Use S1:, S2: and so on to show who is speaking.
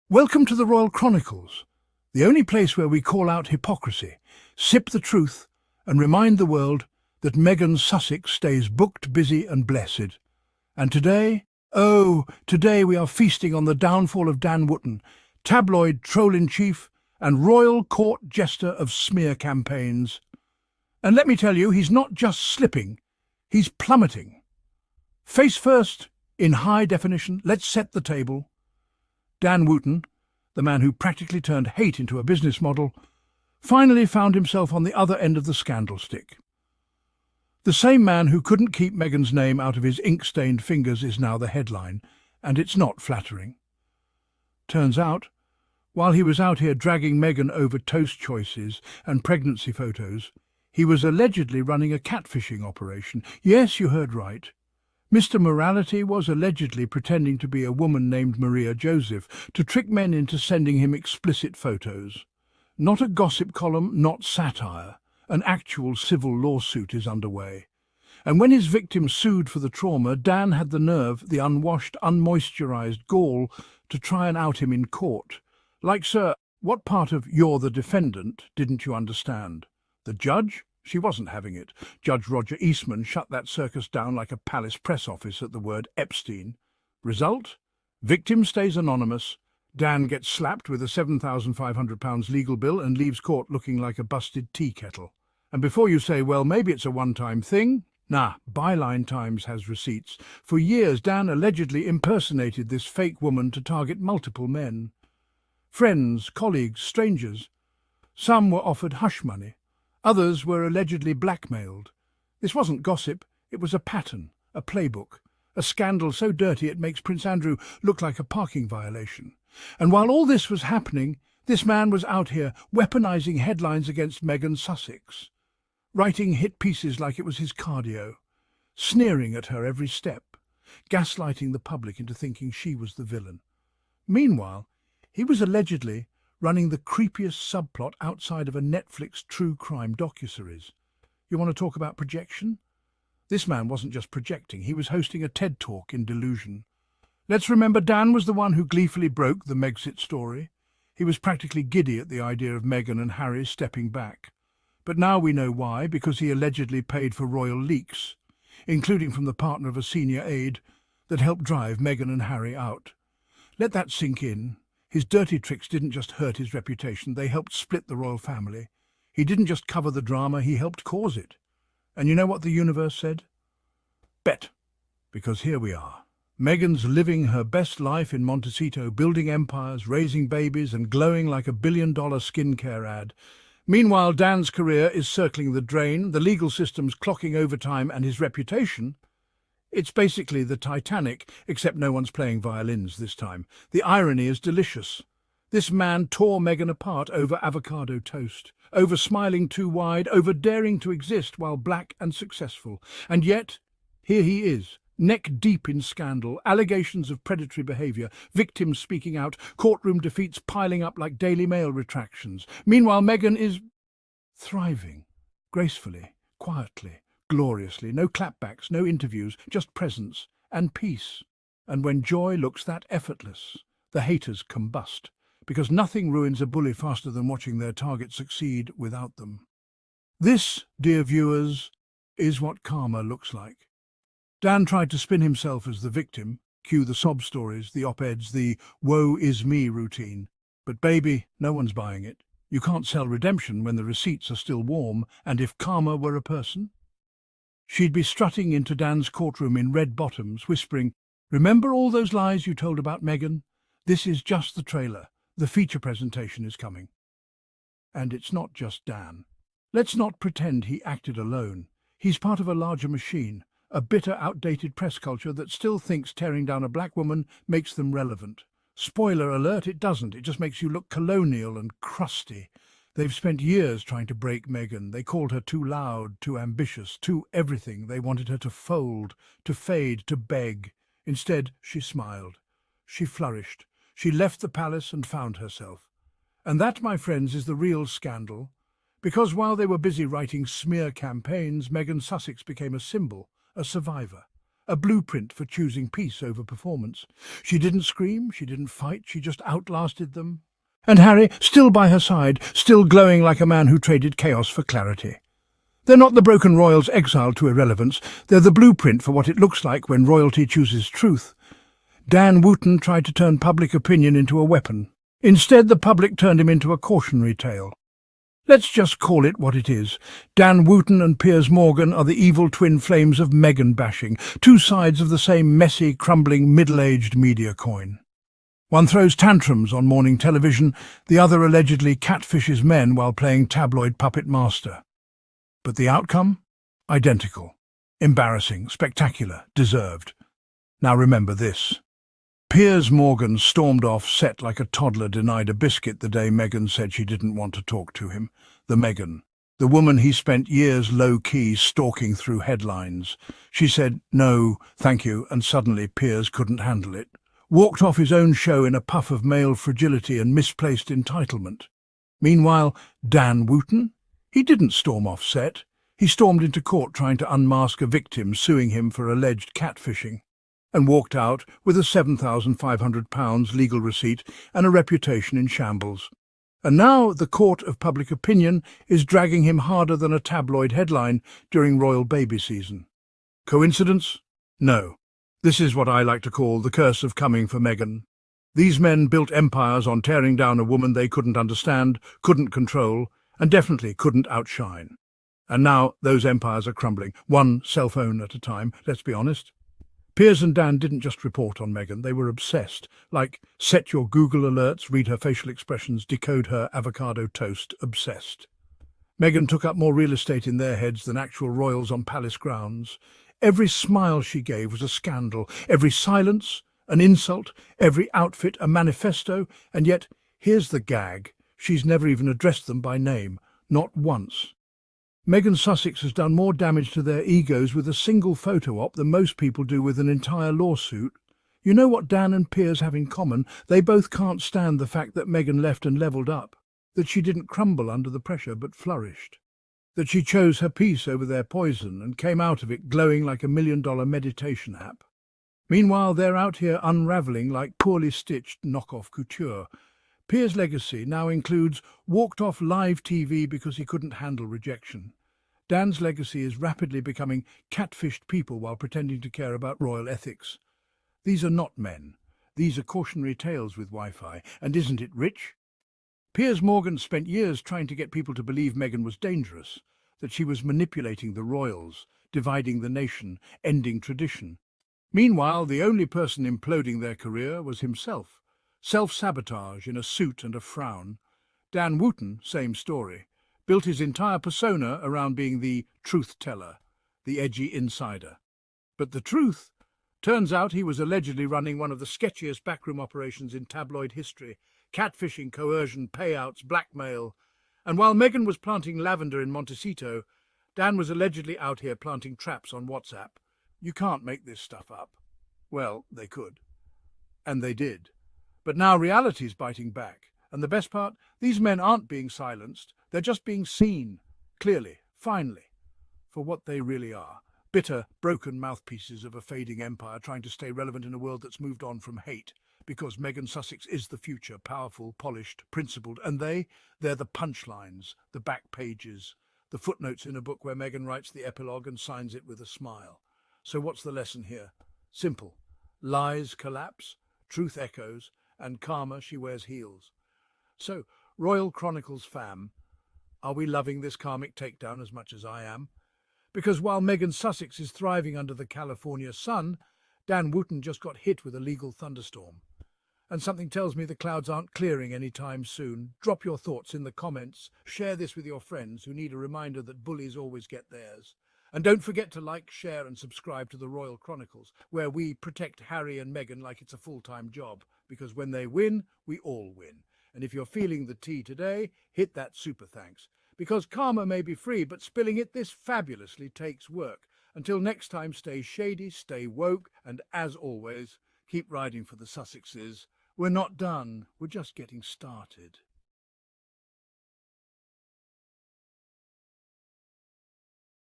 S1: Welcome to the Royal Chronicles, the only place where we call out hypocrisy, sip the truth, and remind the world that Meghan Sussex stays booked, busy and blessed. And today we are feasting on the downfall of Dan Wootton, tabloid troll-in-chief and royal court jester of smear campaigns. And let me tell you, he's not just slipping, he's plummeting. Face first, in high definition, let's set the table. Dan Wootton, the man who practically turned hate into a business model, finally found himself on the other end of the scandal stick. The same man who couldn't keep Meghan's name out of his ink-stained fingers is now the headline, and it's not flattering. Turns out, while he was out here dragging Meghan over toast choices and pregnancy photos, he was allegedly running a catfishing operation. Yes, you heard right. Mr. Morality was allegedly pretending to be a woman named Maria Joseph to trick men into sending him explicit photos. Not a gossip column, not satire. An actual civil lawsuit is underway. And when his victim sued for the trauma, Dan had the nerve, the unwashed, unmoisturized gall, to try and out him in court. Like, sir, what part of "you're the defendant" didn't you understand? The judge? She wasn't having it. Judge Roger Eastman shut that circus down like a palace press office at the word Epstein. Result? Victim stays anonymous. Dan gets slapped with a £7,500 legal bill and leaves court looking like a busted tea kettle. And before you say, well, maybe it's a one-time thing, nah, Byline Times has receipts. For years, Dan allegedly impersonated this fake woman to target multiple men. Friends, colleagues, strangers. Some were offered hush money. Others were allegedly blackmailed. This wasn't gossip, it was a pattern, a playbook, a scandal so dirty it makes Prince Andrew look like a parking violation. And while all this was happening, this man was out here weaponizing headlines against Meghan Sussex, writing hit pieces like it was his cardio, sneering at her every step, gaslighting the public into thinking she was the villain. Meanwhile, he was allegedly running the creepiest subplot outside of a Netflix true crime docuseries. You want to talk about projection? This man wasn't just projecting, he was hosting a TED Talk in delusion. Let's remember Dan was the one who gleefully broke the Megxit story. He was practically giddy at the idea of Meghan and Harry stepping back. But now we know why, because he allegedly paid for royal leaks, including from the partner of a senior aide, that helped drive Meghan and Harry out. Let that sink in. His dirty tricks didn't just hurt his reputation, they helped split the royal family. He didn't just cover the drama, he helped cause it. And you know what the universe said? Bett. Because here we are. Meghan's living her best life in Montecito, building empires, raising babies and glowing like a billion-dollar skincare ad. Meanwhile, Dan's career is circling the drain, the legal system's clocking overtime, and his reputation, it's basically the Titanic, except no one's playing violins this time. The irony is delicious. This man tore Meghan apart over avocado toast, over smiling too wide, over daring to exist while black and successful. And yet, here he is, neck deep in scandal, allegations of predatory behaviour, victims speaking out, courtroom defeats piling up like Daily Mail retractions. Meanwhile, Meghan is thriving, gracefully, quietly, gloriously, no clapbacks, no interviews, just presence and peace. And when joy looks that effortless, the haters combust, because nothing ruins a bully faster than watching their target succeed without them. This, dear viewers, is what karma looks like. Dan tried to spin himself as the victim, cue the sob stories, the op-eds, the woe is me routine. But baby, no one's buying it. You can't sell redemption when the receipts are still warm, and if karma were a person, she'd be strutting into Dan's courtroom in red bottoms, whispering, "Remember all those lies you told about Meghan? This is just the trailer. The feature presentation is coming." And it's not just Dan. Let's not pretend he acted alone. He's part of a larger machine, a bitter, outdated press culture that still thinks tearing down a black woman makes them relevant. Spoiler alert, it doesn't. It just makes you look colonial and crusty. They've spent years trying to break Meghan. They called her too loud, too ambitious, too everything. They wanted her to fold, to fade, to beg. Instead, she smiled. She flourished. She left the palace and found herself. And that, my friends, is the real scandal. Because while they were busy writing smear campaigns, Meghan Sussex became a symbol, a survivor, a blueprint for choosing peace over performance. She didn't scream, she didn't fight, she just outlasted them. And Harry, still by her side, still glowing like a man who traded chaos for clarity. They're not the broken royals exiled to irrelevance, they're the blueprint for what it looks like when royalty chooses truth. Dan Wootton tried to turn public opinion into a weapon. Instead, the public turned him into a cautionary tale. Let's just call it what it is. Dan Wootton and Piers Morgan are the evil twin flames of Meghan bashing, two sides of the same messy, crumbling, middle-aged media coin. One throws tantrums on morning television, the other allegedly catfishes men while playing tabloid puppet master. But the outcome? Identical. Embarrassing, spectacular, deserved. Now remember this. Piers Morgan stormed off set like a toddler denied a biscuit the day Meghan said she didn't want to talk to him. The Meghan, the woman he spent years low-key stalking through headlines. She said, "No, thank you," and suddenly Piers couldn't handle it. Walked off his own show in a puff of male fragility and misplaced entitlement. Meanwhile, Dan Wootton? He didn't storm off set. He stormed into court trying to unmask a victim suing him for alleged catfishing, and walked out with a £7,500 legal receipt and a reputation in shambles. And now the court of public opinion is dragging him harder than a tabloid headline during royal baby season. Coincidence? No. This is what I like to call the curse of coming for Meghan. These men built empires on tearing down a woman they couldn't understand, couldn't control, and definitely couldn't outshine. And now those empires are crumbling, one cell phone at a time, let's be honest. Piers and Dan didn't just report on Meghan, they were obsessed. Like, set your Google alerts, read her facial expressions, decode her avocado toast, obsessed. Meghan took up more real estate in their heads than actual royals on palace grounds. Every smile she gave was a scandal, every silence an insult, every outfit a manifesto, and yet, here's the gag, she's never even addressed them by name, not once. Meghan Sussex has done more damage to their egos with a single photo op than most people do with an entire lawsuit. You know what Dan and Piers have in common? They both can't stand the fact that Meghan left and levelled up, that she didn't crumble under the pressure but flourished, that she chose her peace over their poison and came out of it glowing like a $1 million meditation app. Meanwhile, they're out here unravelling like poorly stitched knockoff couture. Piers' legacy now includes walked off live TV because he couldn't handle rejection. Dan's legacy is rapidly becoming catfished people while pretending to care about royal ethics. These are not men. These are cautionary tales with Wi-Fi. And isn't it rich? Piers Morgan spent years trying to get people to believe Meghan was dangerous, that she was manipulating the royals, dividing the nation, ending tradition. Meanwhile, the only person imploding their career was himself. Self-sabotage in a suit and a frown. Dan Wootton, same story, built his entire persona around being the truth-teller, the edgy insider. But the truth? Turns out he was allegedly running one of the sketchiest backroom operations in tabloid history. Catfishing, coercion, payouts, blackmail. And while Meghan was planting lavender in Montecito, Dan was allegedly out here planting traps on WhatsApp. You can't make this stuff up. Well, they could. And they did. But now reality's biting back. And the best part, these men aren't being silenced. They're just being seen, clearly, finally, for what they really are. Bitter, broken mouthpieces of a fading empire trying to stay relevant in a world that's moved on from hate. Because Meghan Sussex is the future, powerful, polished, principled, and they're the punchlines, the back pages, the footnotes in a book where Meghan writes the epilogue and signs it with a smile. So what's the lesson here? Simple. Lies collapse, truth echoes, and karma she wears heels. So, Royal Chronicles fam, are we loving this karmic takedown as much as I am? Because while Meghan Sussex is thriving under the California sun, Dan Wootton just got hit with a legal thunderstorm. And something tells me the clouds aren't clearing anytime soon. Drop your thoughts in the comments. Share this with your friends who need a reminder that bullies always get theirs. And don't forget to like, share and subscribe to the Royal Chronicles, where we protect Harry and Meghan like it's a full-time job. Because when they win, we all win. And if you're feeling the tea today, hit that super thanks. Because karma may be free, but spilling it this fabulously takes work. Until next time, stay shady, stay woke, and as always, keep riding for the Sussexes. We're not done, we're just getting started.